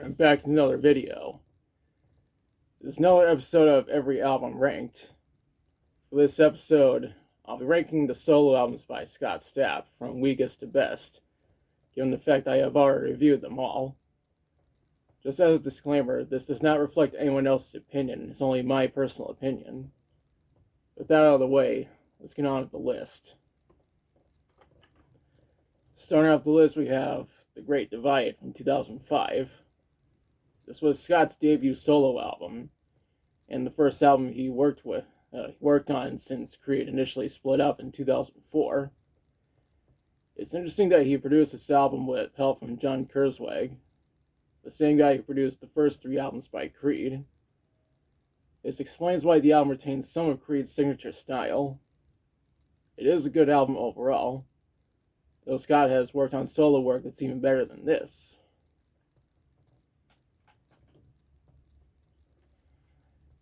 I'm back to another video. There's another episode of Every Album Ranked. For this episode, I'll be ranking the solo albums by Scott Stapp from weakest to best, given the fact I have already reviewed them all. Just as a disclaimer, this does not reflect anyone else's opinion, it's only my personal opinion. With that out of the way, let's get on with the list. Starting off the list, we have The Great Divide from 2005. This was Scott's debut solo album, and the first album he worked on since Creed initially split up in 2004. It's interesting that he produced this album with help from John Kurzweig, the same guy who produced the first three albums by Creed. This explains why the album retains some of Creed's signature style. It is a good album overall, though Scott has worked on solo work that's even better than this.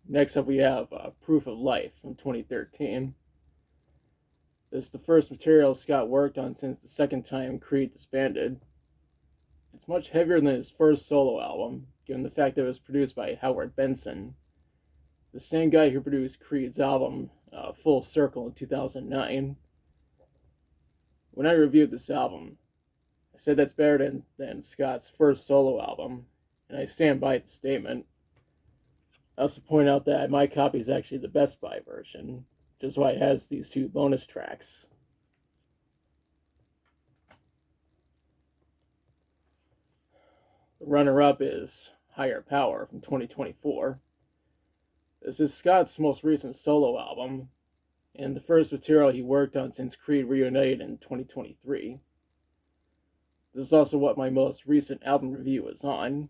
Next up, we have Proof of Life from 2013. This is the first material Scott worked on since the second time Creed disbanded. It's much heavier than his first solo album, given the fact that it was produced by Howard Benson, the same guy who produced Creed's album Full Circle in 2009. When I reviewed this album, I said that's better than Scott's first solo album, and I stand by the statement. I also point out that my copy is actually the Best Buy version, which is why it has these two bonus tracks. The runner-up is Higher Power from 2024. This is Scott's most recent solo album, and the first material he worked on since Creed reunited in 2023. This is also what my most recent album review is on.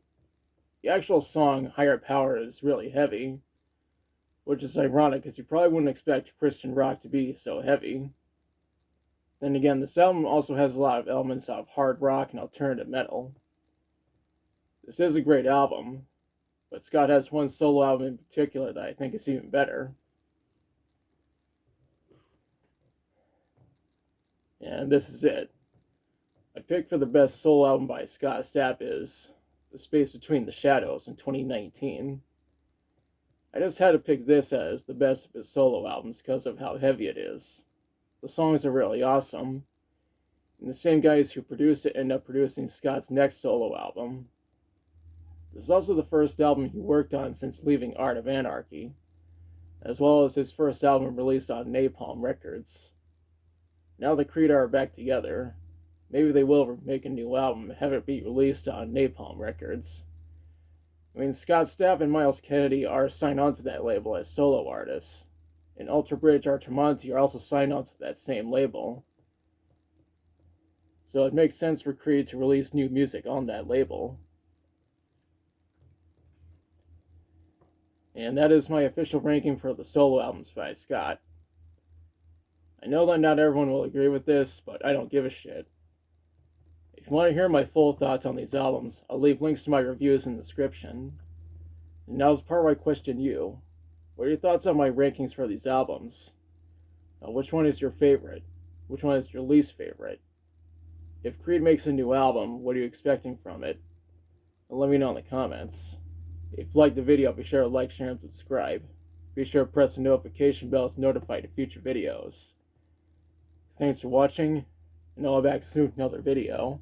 The actual song, Higher Power, is really heavy, which is ironic because you probably wouldn't expect Christian rock to be so heavy. Then again, this album also has a lot of elements of hard rock and alternative metal. This is a great album, but Scott has one solo album in particular that I think is even better. And this is it. My pick for the best solo album by Scott Stapp is The Space Between the Shadows in 2019. I just had to pick this as the best of his solo albums because of how heavy it is. The songs are really awesome, and the same guys who produced it end up producing Scott's next solo album. This is also the first album he worked on since leaving Art of Anarchy, as well as his first album released on Napalm Records. Now the Creed are back together, maybe they will make a new album and have it be released on Napalm Records. I mean, Scott Stapp and Miles Kennedy are signed onto that label as solo artists, and Ultra Bridge Artamonte are also signed onto that same label. So it makes sense for Creed to release new music on that label. And that is my official ranking for the solo albums by Scott. I know that not everyone will agree with this, but I don't give a shit. If you want to hear my full thoughts on these albums, I'll leave links to my reviews in the description. And now's the part where I question you. What are your thoughts on my rankings for these albums? Which one is your favorite? Which one is your least favorite? If Creed makes a new album, what are you expecting from it? And let me know in the comments. If you liked the video, be sure to like, share, and subscribe. Be sure to press the notification bell to notify of future videos. Thanks for watching, and I'll be back soon with another video.